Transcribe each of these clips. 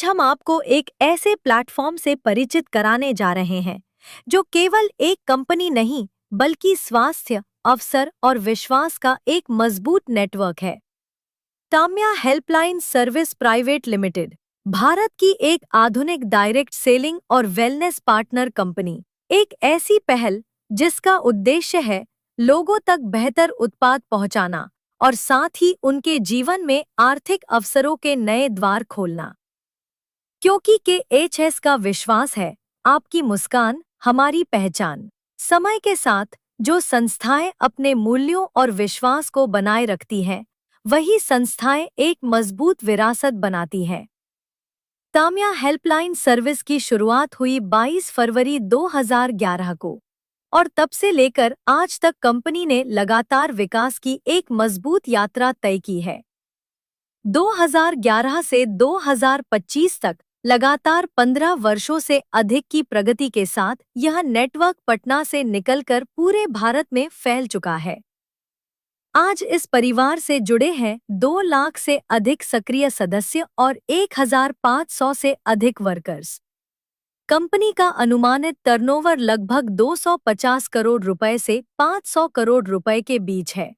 हम आपको एक ऐसे प्लेटफॉर्म से परिचित कराने जा रहे हैं जो केवल एक कंपनी नहीं बल्कि स्वास्थ्य, अवसर और विश्वास का एक मजबूत नेटवर्क है। Tamya helpline service private limited Bharat की एक आधुनिक डायरेक्ट सेलिंग और वेलनेस पार्टनर कंपनी। एक ऐसी पहल जिसका उद्देश्य है लोगों तक बेहतर उत्पाद पहुंचाना और साथ ही उनके जीवन में आर्थिक अवसरों के नए द्वार खोलना। क्योंकि KHS का विश्वास है, आपकी मुस्कान हमारी पहचान। समय के साथ जो संस्थाएं अपने मूल्यों और विश्वास को बनाए रखती हैं, वही संस्थाएं एक मजबूत विरासत बनाती हैं। ताम्या हेल्पलाइन सर्विस की शुरुआत हुई 22 फरवरी 2011 को और तब से लेकर आज तक कंपनी ने लगातार विकास की एक मजबूत यात्रा तय की है। 2011 से 2025 तक लगातार 15 वर्षों से अधिक की प्रगति के साथ यह नेटवर्क पटना से निकलकर पूरे भारत में फैल चुका है। आज इस परिवार से जुड़े हैं 2 लाख से अधिक सक्रिय सदस्य और 1500 से अधिक वर्कर्स। कंपनी का अनुमानित टर्नओवर लगभग 250 करोड़ रुपए से 500 करोड़ रुपए के बीच है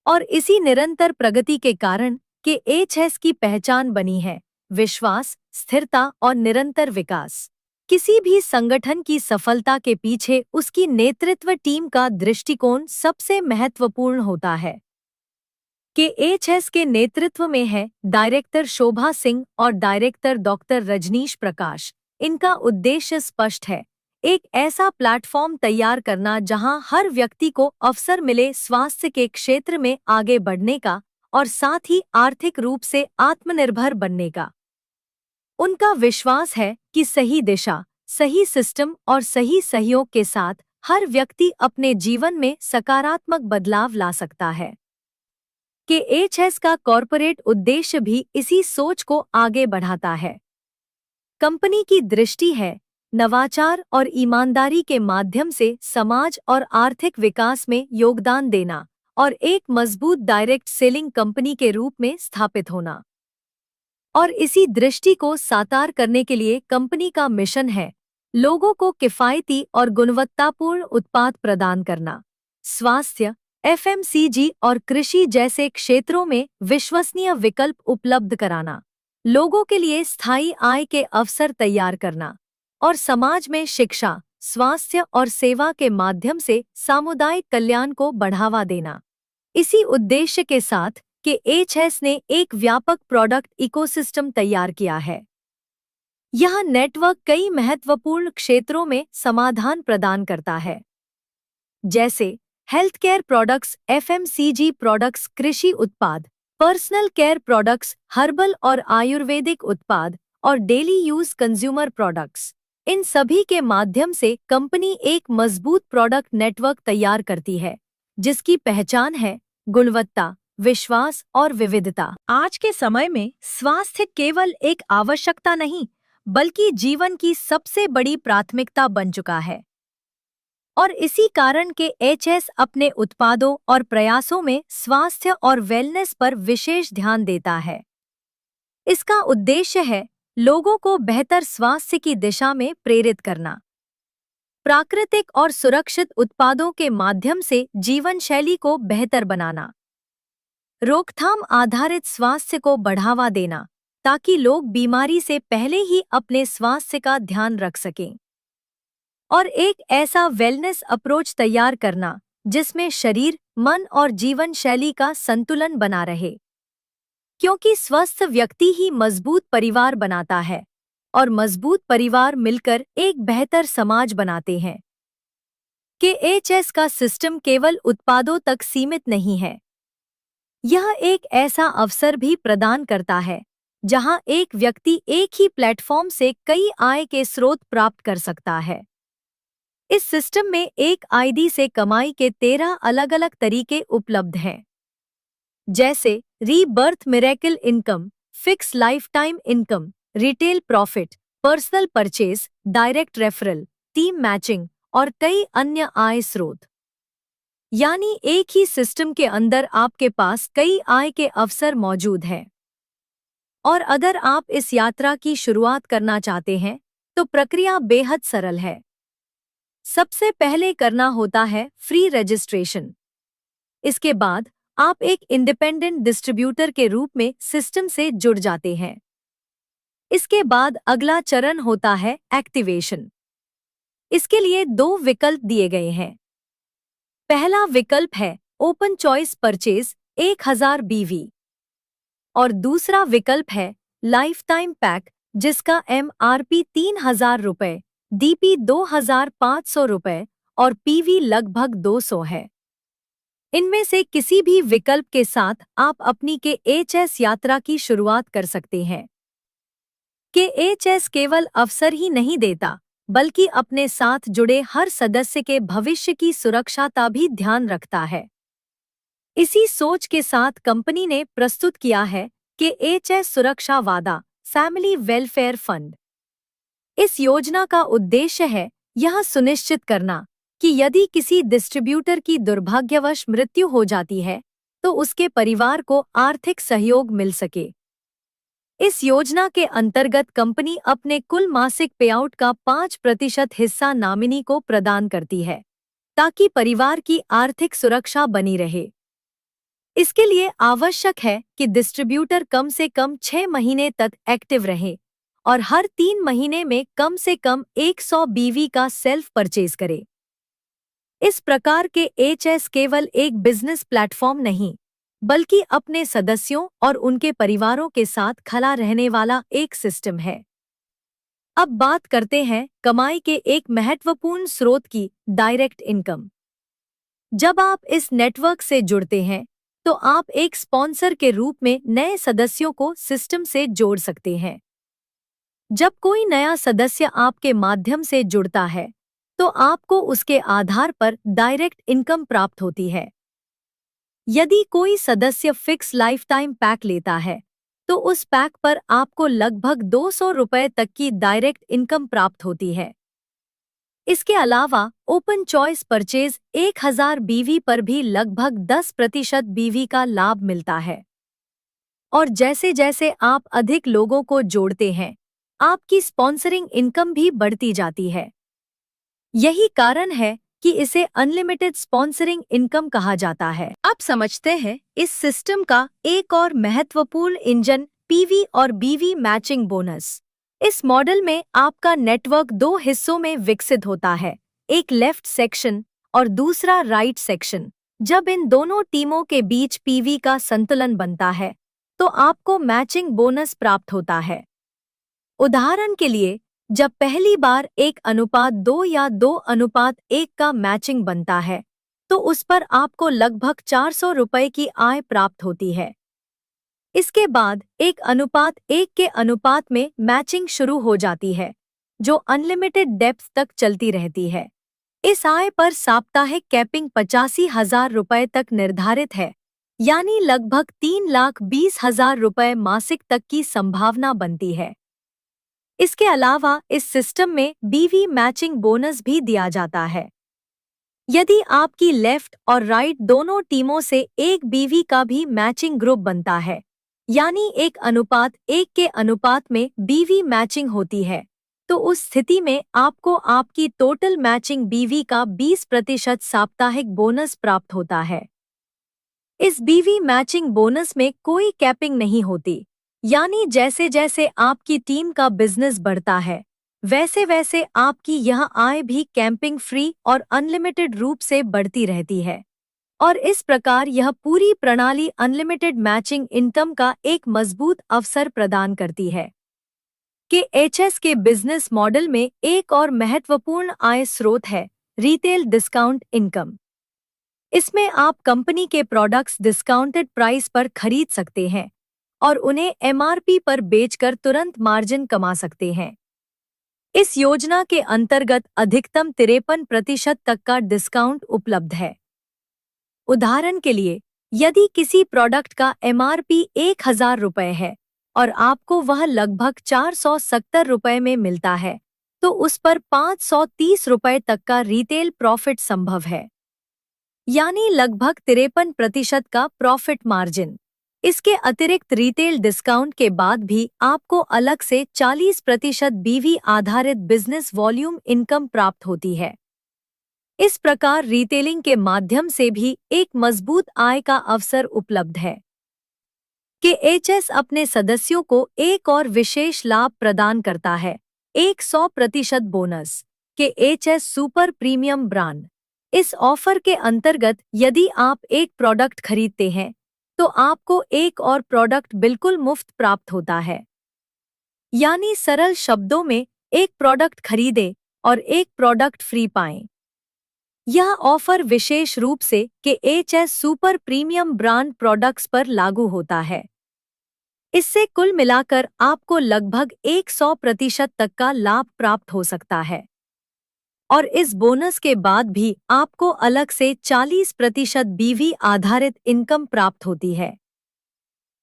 और इसी निरंतर प्रगति के कारण KHS की पहचान बनी है विश्वास, स्थिरता और निरंतर विकास। किसी भी संगठन की सफलता के पीछे उसकी नेतृत्व टीम का दृष्टिकोण सबसे महत्वपूर्ण होता है। KHS के नेतृत्व में है डायरेक्टर शोभा सिंह और डायरेक्टर डॉक्टर रजनीश प्रकाश। इनका उद्देश्य स्पष्ट है, एक ऐसा प्लेटफॉर्म तैयार करना जहां हर व्यक्ति को अवसर मिले स्वास्थ्य के क्षेत्र में आगे बढ़ने का और साथ ही आर्थिक रूप से आत्मनिर्भर बनने का। उनका विश्वास है कि सही दिशा, सही सिस्टम और सही सहयोग के साथ हर व्यक्ति अपने जीवन में सकारात्मक बदलाव ला सकता है। KHS का कॉर्पोरेट उद्देश्य भी इसी सोच को आगे बढ़ाता है। कंपनी की दृष्टि है नवाचार और ईमानदारी के माध्यम से समाज और आर्थिक विकास में योगदान देना और एक मजबूत डायरेक्ट सेलिंग कंपनी के रूप में स्थापित होना। और इसी दृष्टि को साकार करने के लिए कंपनी का मिशन है लोगों को किफायती और गुणवत्तापूर्ण उत्पाद प्रदान करना, स्वास्थ्य, FMCG और कृषि जैसे क्षेत्रों में विश्वसनीय विकल्प उपलब्ध कराना, लोगों के लिए स्थायी आय के अवसर तैयार करना और समाज में शिक्षा, स्वास्थ्य और सेवा के माध्यम से सामुदायिक कल्याण को बढ़ावा देना। इसी उद्देश्य के साथ KHS ने एक व्यापक प्रोडक्ट इकोसिस्टम तैयार किया है। यह नेटवर्क कई महत्वपूर्ण क्षेत्रों में समाधान प्रदान करता है, जैसे health care products, FMCG products, कृषि उत्पाद, पर्सनल केयर प्रोडक्ट्स, हर्बल और आयुर्वेदिक उत्पाद और डेली यूज कंज्यूमर प्रोडक्ट्स। इन सभी के माध्यम से कंपनी एक मजबूत प्रोडक्ट नेटवर्क तैयार करती है जिसकी पहचान है गुणवत्ता, विश्वास और विविधता। आज के समय में स्वास्थ्य केवल एक आवश्यकता नहीं बल्कि जीवन की सबसे बड़ी प्राथमिकता बन चुका है और इसी कारण KHS अपने उत्पादों और प्रयासों में स्वास्थ्य और वेलनेस पर विशेष ध्यान देता है। इसका उद्देश्य है लोगों को बेहतर स्वास्थ्य की दिशा में प्रेरित करना, प्राकृतिक और सुरक्षित उत्पादों के माध्यम से जीवन शैली को बेहतर बनाना, रोकथाम आधारित स्वास्थ्य को बढ़ावा देना ताकि लोग बीमारी से पहले ही अपने स्वास्थ्य का ध्यान रख सकें, और एक ऐसा वेलनेस अप्रोच तैयार करना जिसमें शरीर, मन और जीवन शैली का संतुलन बना रहे। क्योंकि स्वस्थ व्यक्ति ही मजबूत परिवार बनाता है और मजबूत परिवार मिलकर एक बेहतर समाज बनाते हैं। KHS का सिस्टम केवल उत्पादों तक सीमित नहीं है, यह एक ऐसा अवसर भी प्रदान करता है जहां एक व्यक्ति एक ही प्लेटफॉर्म से कई आय के स्रोत प्राप्त कर सकता है। इस सिस्टम में एक ID से कमाई के 13 अलग-अलग तरीके उपलब्ध हैं, जैसे rebirth miracle income, fix life time income, retail profit, personal purchase, direct referral, team matching और कई अन्य आय स्रोत। यानी एक ही सिस्टम के अंदर आपके पास कई आय के अवसर मौजूद हैं। और अगर आप इस यात्रा की शुरुआत करना चाहते हैं तो प्रक्रिया बेहद सरल है। सबसे पहले करना होता है फ्री रजिस्ट्रेशन। इसके बाद आप एक इंडिपेंडेंट डिस्ट्रीब्यूटर के रूप में सिस्टम से जुड़ जाते हैं। इसके बाद अगला चरण होता है एक्टिवेशन। इसके लिए दो विकल्प दिए गए हैं। पहला विकल्प है ओपन चॉइस परचेज 1000 बीवी और दूसरा विकल्प है लाइफ टाइम पैक जिसका MRP 3000 रुपये, DP 2500 रुपये और PV लगभग 200 है। इनमें से किसी भी विकल्प के साथ आप अपनी KHS यात्रा की शुरुआत कर सकते हैं। KHS केवल अवसर ही नहीं देता, बल्कि अपने साथ जुड़े हर सदस्य के भविष्य की सुरक्षा का भी ध्यान रखता है। इसी सोच के साथ कंपनी ने प्रस्तुत किया है KHS सुरक्षा वादा फैमिली वेलफेयर फंड। इस योजना का उद्देश्य है यह सुनिश्चित करना कि यदि किसी डिस्ट्रीब्यूटर की दुर्भाग्यवश मृत्यु हो जाती है तो उसके परिवार को आर्थिक सहयोग मिल सके। इस योजना के अंतर्गत कंपनी अपने कुल मासिक पेआउट का 5% हिस्सा नॉमिनी को प्रदान करती है ताकि परिवार की आर्थिक सुरक्षा बनी रहे। इसके लिए आवश्यक है कि डिस्ट्रीब्यूटर कम से कम 6 महीने तक एक्टिव रहे और हर 3 महीने में कम से कम 100 बीवी का सेल्फ परचेज करे। इस प्रकार के HS केवल एक बिजनेस प्लेटफॉर्म नहीं, बल्कि अपने सदस्यों और उनके परिवारों के साथ खड़ा रहने वाला एक सिस्टम है। अब बात करते हैं कमाई के एक महत्वपूर्ण स्रोत की, डायरेक्ट इनकम। जब आप इस नेटवर्क से जुड़ते हैं तो आप एक स्पॉन्सर के रूप में नए सदस्यों को सिस्टम से जोड़ सकते हैं। जब कोई नया सदस्य आपके माध्यम से जुड़ता है तो आपको उसके आधार पर डायरेक्ट इनकम प्राप्त होती है। यदि कोई सदस्य फिक्स लाइफ टाइम पैक लेता है तो उस पैक पर आपको लगभग 200 रुपये तक की डायरेक्ट इनकम प्राप्त होती है। इसके अलावा ओपन चॉइस परचेज 1000 बीवी पर भी लगभग 10% बीवी का लाभ मिलता है। और जैसे जैसे आप अधिक लोगों को जोड़ते हैं, आपकी स्पॉन्सरिंग इनकम भी बढ़ती जाती है। यही कारण है कि इसे अनलिमिटेड स्पॉन्सरिंग इनकम कहा जाता है। अब समझते हैं इस सिस्टम का एक और महत्वपूर्ण इंजन PV और BV मैचिंग बोनस। इस मॉडल में आपका नेटवर्क 2 हिस्सों में विकसित होता है, एक लेफ्ट सेक्शन और दूसरा राइट सेक्शन। जब इन दोनों टीमों के बीच PV का संतुलन बनता है तो आपको मैचिंग बोनस प्राप्त होता है। उदाहरण के लिए, जब पहली बार 1:2 या 2:1 का मैचिंग बनता है तो उस पर आपको लगभग 400 रुपये की आय प्राप्त होती है। इसके बाद 1:1 के अनुपात में मैचिंग शुरू हो जाती है, जो अनलिमिटेड डेप्थ तक चलती रहती है। इस आय पर साप्ताहिक कैपिंग 85,000 रुपये तक निर्धारित है, यानी लगभग 3,20,000 रुपये मासिक तक की संभावना बनती है। इसके अलावा इस सिस्टम में BV मैचिंग बोनस भी दिया जाता है। यदि आपकी लेफ्ट और राइट दोनों टीमों से एक BV का भी मैचिंग ग्रुप बनता है, यानी 1:1 के अनुपात में BV मैचिंग होती है, तो उस स्थिति में आपको आपकी टोटल मैचिंग BV का 20% साप्ताहिक बोनस प्राप्त होता है। इस BV मैचिंग बोनस में कोई कैपिंग नहीं होती, यानी जैसे जैसे आपकी टीम का बिजनेस बढ़ता है, वैसे वैसे आपकी यह आय भी कैंपिंग फ्री और अनलिमिटेड रूप से बढ़ती रहती है। और इस प्रकार यह पूरी प्रणाली अनलिमिटेड मैचिंग इनकम का एक मजबूत अवसर प्रदान करती है। KHS के बिजनेस मॉडल में एक और महत्वपूर्ण आय स्रोत है रिटेल डिस्काउंट इनकम। इसमें आप कंपनी के प्रोडक्ट्स डिस्काउंटेड प्राइस पर खरीद सकते हैं और उन्हें MRP पर बेचकर तुरंत मार्जिन कमा सकते हैं। इस योजना के अंतर्गत अधिकतम 53% तक का डिस्काउंट उपलब्ध है। उदाहरण के लिए, यदि किसी प्रोडक्ट का MRP 1000 रुपये है और आपको वह लगभग 470 रुपये में मिलता है, तो उस पर 530 रुपये तक का रिटेल प्रॉफिट संभव है, यानी लगभग 53% का प्रॉफिट मार्जिन। इसके अतिरिक्त रिटेल डिस्काउंट के बाद भी आपको अलग से 40% बीवी आधारित बिजनेस वॉल्यूम इनकम प्राप्त होती है। इस प्रकार रिटेलिंग के माध्यम से भी एक मजबूत आय का अवसर उपलब्ध है। KHS अपने सदस्यों को एक और विशेष लाभ प्रदान करता है, एक 100% bonus. KHS super premium brand. इस ऑफर के अंतर्गत यदि आप एक प्रोडक्ट खरीदते हैं तो आपको एक और प्रोडक्ट बिल्कुल मुफ्त प्राप्त होता है। यानी सरल शब्दों में, एक प्रोडक्ट खरीदें और एक प्रोडक्ट फ्री पाएं। यह ऑफर विशेष रूप से KHS super premium brand products पर लागू होता है। इससे कुल मिलाकर आपको लगभग 100% तक का लाभ प्राप्त हो सकता है और इस बोनस के बाद भी आपको अलग से 40% बीवी आधारित इनकम प्राप्त होती है।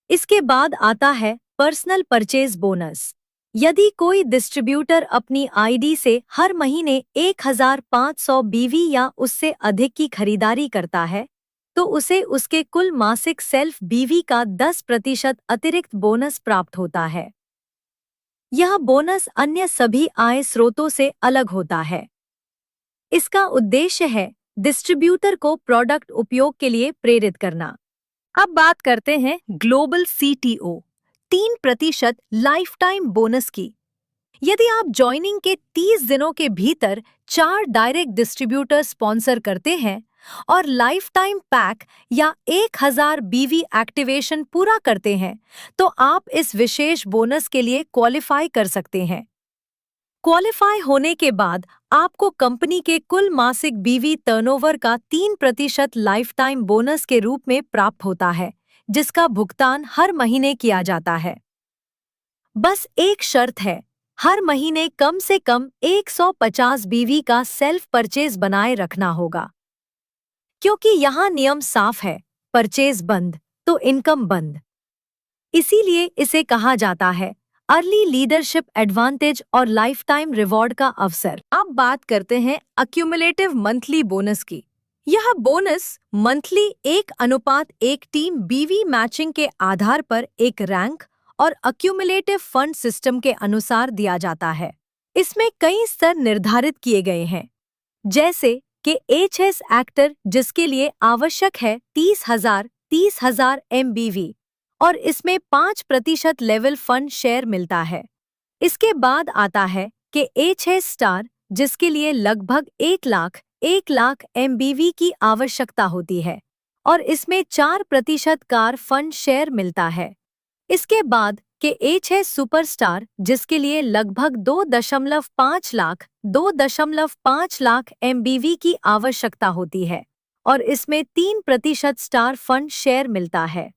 इसके बाद आता है पर्सनल परचेज बोनस। यदि कोई डिस्ट्रीब्यूटर अपनी आईडी से हर महीने 1500 बीवी या उससे अधिक की खरीदारी करता है तो उसे उसके कुल मासिक सेल्फ बीवी का 10% अतिरिक्त बोनस प्राप्त होता है। यह बोनस अन्य सभी आय स्रोतों से अलग होता है। इसका उद्देश्य है डिस्ट्रीब्यूटर को प्रोडक्ट उपयोग के लिए प्रेरित करना। अब बात करते हैं global CTO 3% life time bonus की। यदि आप ज्वाइनिंग के 30 दिनों के भीतर 4 डायरेक्ट डिस्ट्रीब्यूटर स्पॉन्सर करते हैं और लाइफ टाइम पैक या 1000 बीवी एक्टिवेशन पूरा करते हैं तो आप इस विशेष बोनस के लिए क्वालिफाई कर सकते हैं। क्वालिफाई होने के बाद आपको कंपनी के कुल मासिक बीवी टर्नओवर का 3% लाइफ टाइम बोनस के रूप में प्राप्त होता है, जिसका भुगतान हर महीने किया जाता है। बस एक शर्त है, हर महीने कम से कम 150 बीवी का सेल्फ परचेज बनाए रखना होगा। क्योंकि यहाँ नियम साफ है, परचेज बंद तो इनकम बंद। इसीलिए इसे कहा जाता है अर्ली लीडरशिप एडवांटेज और लाइफ टाइम रिवॉर्ड का अवसर। अब बात करते हैं अक्यूमुलेटिव मंथली बोनस की। यह बोनस मंथली 1:1 टीम बीवी मैचिंग के आधार पर एक रैंक और अक्यूमुलेटिव फंड सिस्टम के अनुसार दिया जाता है। इसमें कई स्तर निर्धारित किए गए हैं, जैसे KHS एक्टर जिसके लिए आवश्यक है 30,000 MBV और इसमें 5% लेवल फंड शेयर मिलता है। इसके बाद आता है KHS स्टार जिसके लिए लगभग 1 लाख MBV की आवश्यकता होती है और इसमें 4% कार फंड शेयर मिलता है। इसके बाद KHS सुपरस्टार जिसके लिए लगभग 2.5 लाख MBV की आवश्यकता होती है और इसमें 3% स्टार फंड शेयर मिलता है।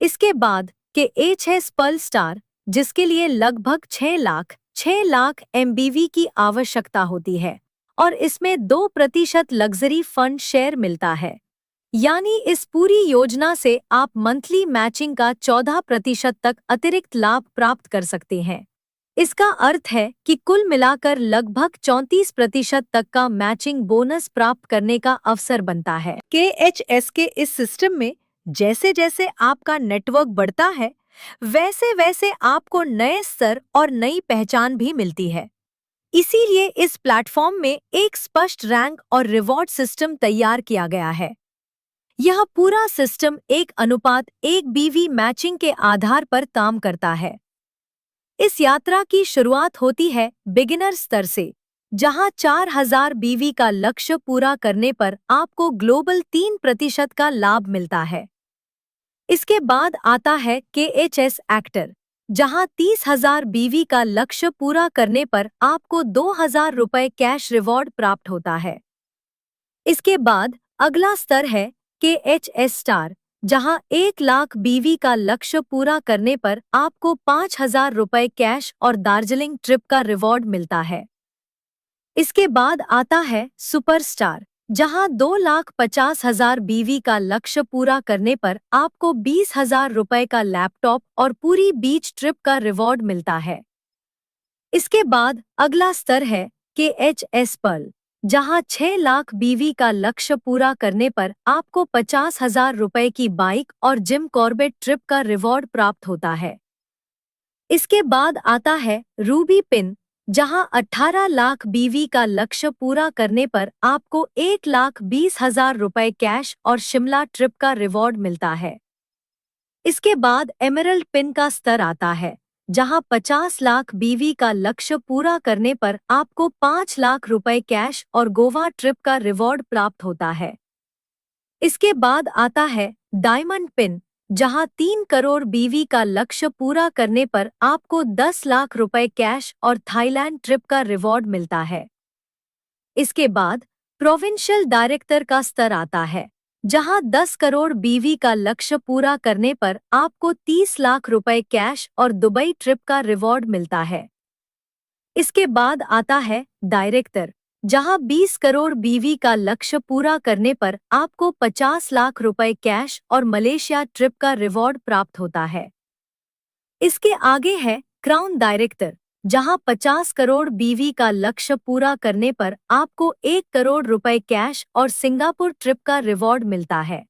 इसके बाद KHS पर्ल स्टार जिसके लिए लगभग 6 लाख MBV की आवश्यकता होती है और इसमें 2% लग्जरी फंड शेयर मिलता है। यानी इस पूरी योजना से आप मंथली मैचिंग का 14% तक अतिरिक्त लाभ प्राप्त कर सकते हैं। इसका अर्थ है कि कुल मिलाकर लगभग 34% तक का मैचिंग बोनस प्राप्त करने का अवसर बनता है। KHS के इस सिस्टम में जैसे जैसे आपका नेटवर्क बढ़ता है वैसे वैसे आपको नए स्तर और नई पहचान भी मिलती है। इसीलिए इस प्लेटफॉर्म में एक स्पष्ट रैंक और रिवॉर्ड सिस्टम तैयार किया गया है। यह पूरा सिस्टम 1:1 बीवी मैचिंग के आधार पर काम करता है। इस यात्रा की शुरुआत होती है बिगिनर स्तर से, जहां 4000 बीवी का लक्ष्य पूरा करने पर आपको ग्लोबल 3% का लाभ मिलता है। इसके बाद आता है KHS एक्टर, जहां 30,000 बीवी का लक्ष्य पूरा करने पर आपको 2,000 रुपये कैश रिवॉर्ड प्राप्त होता है। इसके बाद अगला स्तर है KHS स्टार, जहां 1 लाख बीवी का लक्ष्य पूरा करने पर आपको 5,000 रुपये कैश और दार्जिलिंग ट्रिप का रिवॉर्ड मिलता है। इसके बाद आता है सुपरस्टार, जहां 2,50,000 बीवी का लक्ष्य पूरा करने पर आपको 20,000 रुपये का लैपटॉप और पूरी बीच ट्रिप का रिवॉर्ड मिलता है। इसके बाद अगला स्तर है KHS पर्ल, जहां 6 लाख बीवी का लक्ष्य पूरा करने पर आपको 50,000 रुपए की बाइक और जिम कॉर्बेट ट्रिप का रिवॉर्ड प्राप्त होता है। इसके बाद आता है रूबी पिन, जहां 18 लाख बीवी का लक्ष्य पूरा करने पर आपको 1,20,000 रुपए कैश और शिमला ट्रिप का रिवॉर्ड मिलता है। इसके बाद एमरल्ड पिन का स्तर आता है, जहां 50 लाख बीवी का लक्ष्य पूरा करने पर आपको 5 लाख रुपए कैश और गोवा ट्रिप का रिवॉर्ड प्राप्त होता है। इसके बाद आता है डायमंड पिन, जहां 3 करोड़ बीवी का लक्ष्य पूरा करने पर आपको 10 लाख रुपए कैश और थाईलैंड ट्रिप का रिवॉर्ड मिलता है। इसके बाद प्रोविंशियल डायरेक्टर का स्तर आता है, जहां 10 करोड़ बीवी का लक्ष्य पूरा करने पर आपको 30 लाख रुपए कैश और दुबई ट्रिप का रिवॉर्ड मिलता है। इसके बाद आता है डायरेक्टर, जहां 20 करोड़ बीवी का लक्ष्य पूरा करने पर आपको 50 लाख रुपए कैश और मलेशिया ट्रिप का रिवॉर्ड प्राप्त होता है। इसके आगे है क्राउन डायरेक्टर, जहां 50 करोड़ बीवी का लक्ष्य पूरा करने पर आपको 1 करोड़ रुपए कैश और सिंगापुर ट्रिप का रिवॉर्ड मिलता है।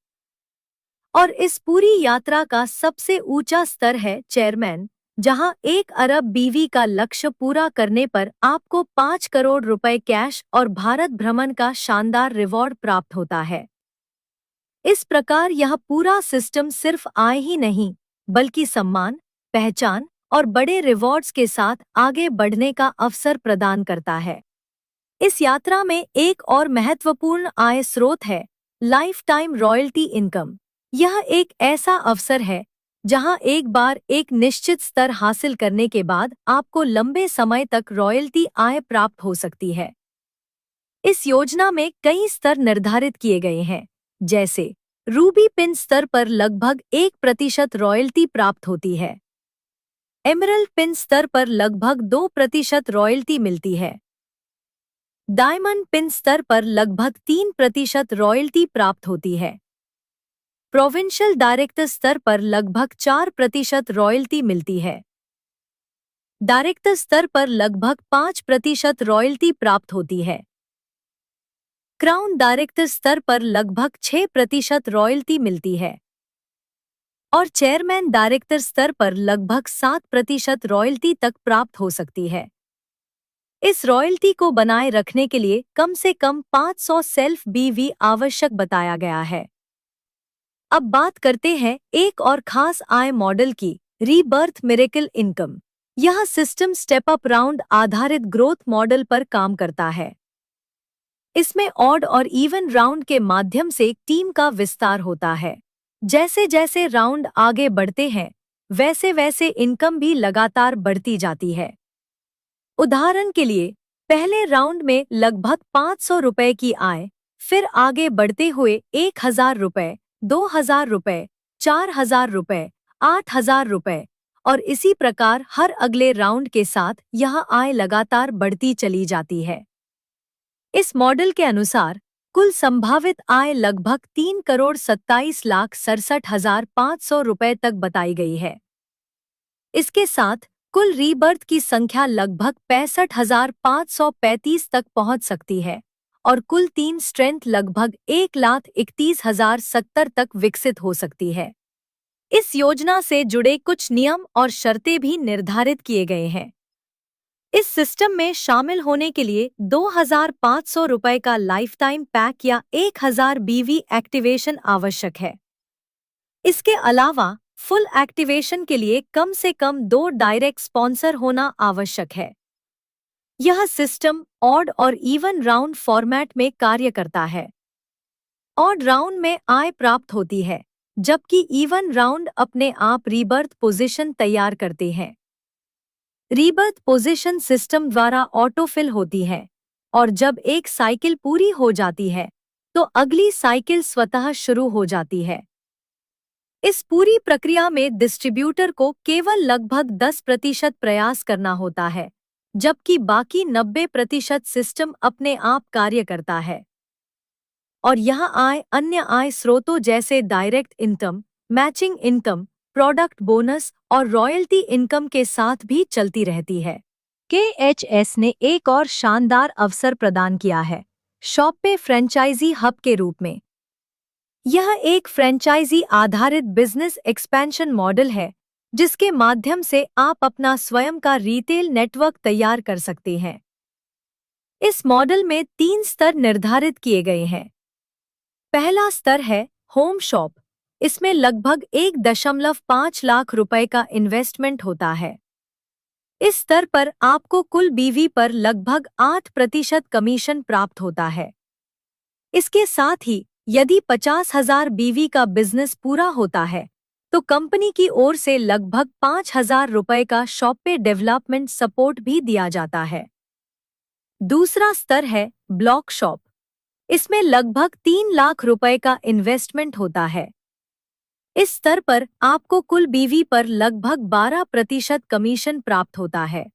और इस पूरी यात्रा का सबसे ऊंचा स्तर है चेयरमैन, जहां 1 अरब बीवी का लक्ष्य पूरा करने पर आपको 5 करोड़ रुपए कैश और भारत भ्रमण का शानदार रिवॉर्ड प्राप्त होता है। इस प्रकार यह पूरा सिस्टम सिर्फ आय ही नहीं, बल्कि सम्मान, पहचान और बड़े रिवॉर्ड्स के साथ आगे बढ़ने का अवसर प्रदान करता है। इस यात्रा में एक और महत्वपूर्ण आय स्रोत है लाइफ टाइम रॉयल्टी इनकम। यह एक ऐसा अवसर है जहां एक बार एक निश्चित स्तर हासिल करने के बाद आपको लंबे समय तक रॉयल्टी आय प्राप्त हो सकती है। इस योजना में कई स्तर निर्धारित किए गए हैं, जैसे रूबी पिन स्तर पर लगभग 1% रॉयल्टी प्राप्त होती है। एमरल्ड पिन स्तर पर लगभग 2% रॉयल्टी मिलती है। डायमंड पिन स्तर पर लगभग 3% रॉयल्टी प्राप्त होती है। प्रोविंशियल डायरेक्टर स्तर पर लगभग 4% रॉयल्टी मिलती है। डायरेक्टर स्तर पर लगभग 5% रॉयल्टी प्राप्त होती है। क्राउन डायरेक्टर स्तर पर लगभग 6% रॉयल्टी मिलती है और चेयरमैन डायरेक्टर स्तर पर लगभग 7% रॉयल्टी तक प्राप्त हो सकती है। इस रॉयल्टी को बनाए रखने के लिए कम से कम 500 सेल्फ बीवी आवश्यक बताया गया है। अब बात करते हैं एक और खास आय मॉडल की, रीबर्थ मिरेकल इनकम। यह सिस्टम स्टेप अप राउंड आधारित ग्रोथ मॉडल पर काम करता है। इसमें ऑड और इवन राउंड के माध्यम से टीम का विस्तार होता है। जैसे जैसे राउंड आगे बढ़ते हैं, वैसे वैसे इनकम भी लगातार बढ़ती जाती है। उदाहरण के लिए, पहले राउंड में लगभग 500 रुपए की आय, फिर आगे बढ़ते हुए 1,000 रुपए, 2,000 रुपए, 4,000 रुपए, 8,000 रुपए और इसी प्रकार हर अगले राउंड के साथ यह आय लगातार बढ़ती चली जाती है। इस मॉडल के अनुसार कुल संभावित आय लगभग 3,27,67,500 रुपए तक बताई गई है। इसके साथ कुल रीबर्थ की संख्या लगभग 65,535 तक पहुंच सकती है और कुल टीम स्ट्रेंथ लगभग 1,31,070 तक विकसित हो सकती है। इस योजना से जुड़े कुछ नियम और शर्तें भी निर्धारित किए गए हैं। इस सिस्टम में शामिल होने के लिए 2,500 रुपए का लाइफ टाइम पैक या 1,000 बीवी एक्टिवेशन आवश्यक है। इसके अलावा फुल एक्टिवेशन के लिए कम से कम 2 डायरेक्ट स्पॉन्सर होना आवश्यक है। यह सिस्टम ऑड और इवन राउंड फॉर्मेट में कार्य करता है। ऑड राउंड में आय प्राप्त होती है, जबकि इवन राउंड अपने आप रीबर्थ पोजीशन तैयार करते हैं। रीबर्थ पोजीशन सिस्टम द्वारा ऑटोफिल होती है और जब एक साइकिल पूरी हो जाती है तो अगली साइकिल स्वतः शुरू हो जाती है। इस पूरी प्रक्रिया में डिस्ट्रीब्यूटर को केवल लगभग 10% प्रयास करना होता है, जबकि बाकी 90% सिस्टम अपने आप कार्य करता है। और यह आय अन्य आय स्रोतों जैसे direct income, matching income, product bonus और रॉयल्टी इनकम के साथ भी चलती रहती है। KHS ने एक और शानदार अवसर प्रदान किया है, शॉपपे फ्रेंचाइजी हब के रूप में। यह एक फ्रेंचाइजी आधारित बिजनेस एक्सपेंशन मॉडल है जिसके माध्यम से आप अपना स्वयं का रिटेल नेटवर्क तैयार कर सकते हैं। इस मॉडल में 3 स्तर निर्धारित किए गए हैं। पहला स्तर है होम शॉप। इसमें लगभग 1.5 लाख रुपए का इन्वेस्टमेंट होता है। इस स्तर पर आपको कुल बीवी पर लगभग 8% कमीशन प्राप्त होता है। इसके साथ ही यदि 50,000 बीवी का बिजनेस पूरा होता है तो कंपनी की ओर से लगभग 5,000 रुपए का शॉपपे डेवलपमेंट सपोर्ट भी दिया जाता है। दूसरा स्तर है ब्लॉक शॉप। इसमें लगभग 3 लाख रुपए का इन्वेस्टमेंट होता है। इस स्तर पर आपको कुल बीवी पर लगभग 12% कमीशन प्राप्त होता है।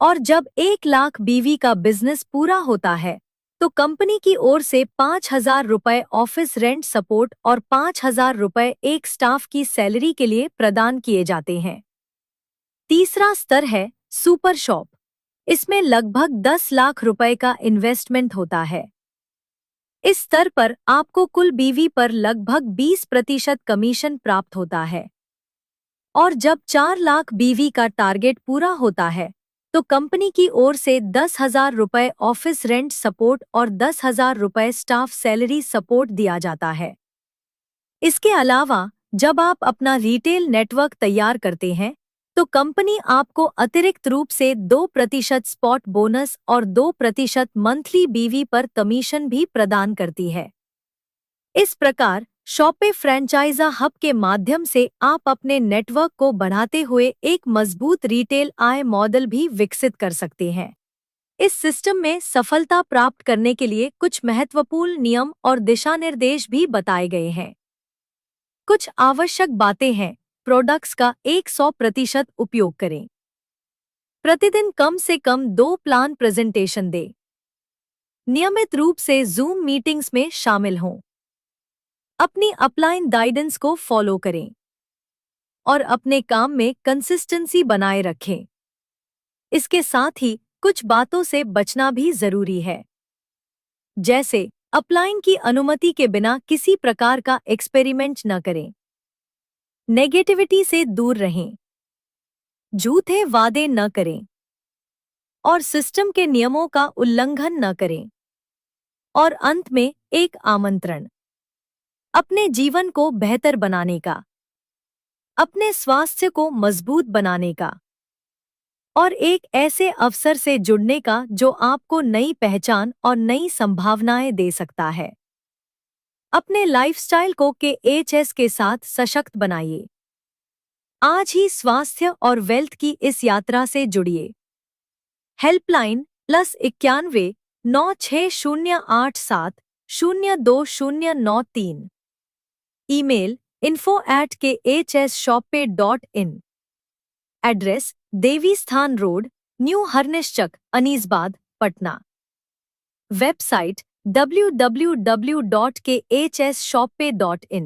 और जब 1 लाख बीवी का बिजनेस पूरा होता है तो कंपनी की ओर से 5,000 रुपए ऑफिस रेंट सपोर्ट और 5,000 रुपए एक स्टाफ की सैलरी के लिए प्रदान किए जाते हैं। तीसरा स्तर है सुपर शॉप। इसमें लगभग 10 लाख रुपए का इन्वेस्टमेंट होता है। इस स्तर पर आपको कुल बीवी पर लगभग 20% कमीशन प्राप्त होता है। और जब 4 लाख बीवी का टारगेट पूरा होता है तो कंपनी की ओर से 10,000 रुपए ऑफिस रेंट सपोर्ट और 10,000 रुपए स्टाफ सैलरी सपोर्ट दिया जाता है। इसके अलावा जब आप अपना रिटेल नेटवर्क तैयार करते हैं तो कंपनी आपको अतिरिक्त रूप से 2% स्पॉट बोनस और 2% मंथली बीवी पर कमीशन भी प्रदान करती है। इस प्रकार शॉपपे फ्रेंचाइजा हब के माध्यम से आप अपने नेटवर्क को बढ़ाते हुए एक मजबूत रिटेल आय मॉडल भी विकसित कर सकते हैं। इस सिस्टम में सफलता प्राप्त करने के लिए कुछ महत्वपूर्ण नियम और दिशानिर्देश भी बताए गए हैं। कुछ आवश्यक बातें हैं। प्रोडक्ट्स का 100% उपयोग करें। प्रतिदिन कम से कम 2 प्लान प्रेजेंटेशन दें। नियमित रूप से जूम मीटिंग्स में शामिल हों। अपनी अपलाइन गाइडेंस को फॉलो करें और अपने काम में कंसिस्टेंसी बनाए रखें। इसके साथ ही कुछ बातों से बचना भी जरूरी है, जैसे अपलाइन की अनुमति के बिना किसी प्रकार का एक्सपेरिमेंट न करें। नेगेटिविटी से दूर रहें, झूठे वादे न करें और सिस्टम के नियमों का उल्लंघन न करें। और अंत में एक आमंत्रण, अपने जीवन को बेहतर बनाने का, अपने स्वास्थ्य को मजबूत बनाने का और एक ऐसे अवसर से जुड़ने का जो आपको नई पहचान और नई संभावनाएं दे सकता है। अपने लाइफस्टाइल को KHS के साथ सशक्त बनाइए। आज ही स्वास्थ्य और वेल्थ की इस यात्रा से जुड़िए। Helpline +91 96087 02093। Email info@khsshopPay.in। Address Devi Sthan road, new Harnishchak, Anisabad, Patna. Website www.khsshopPay.in।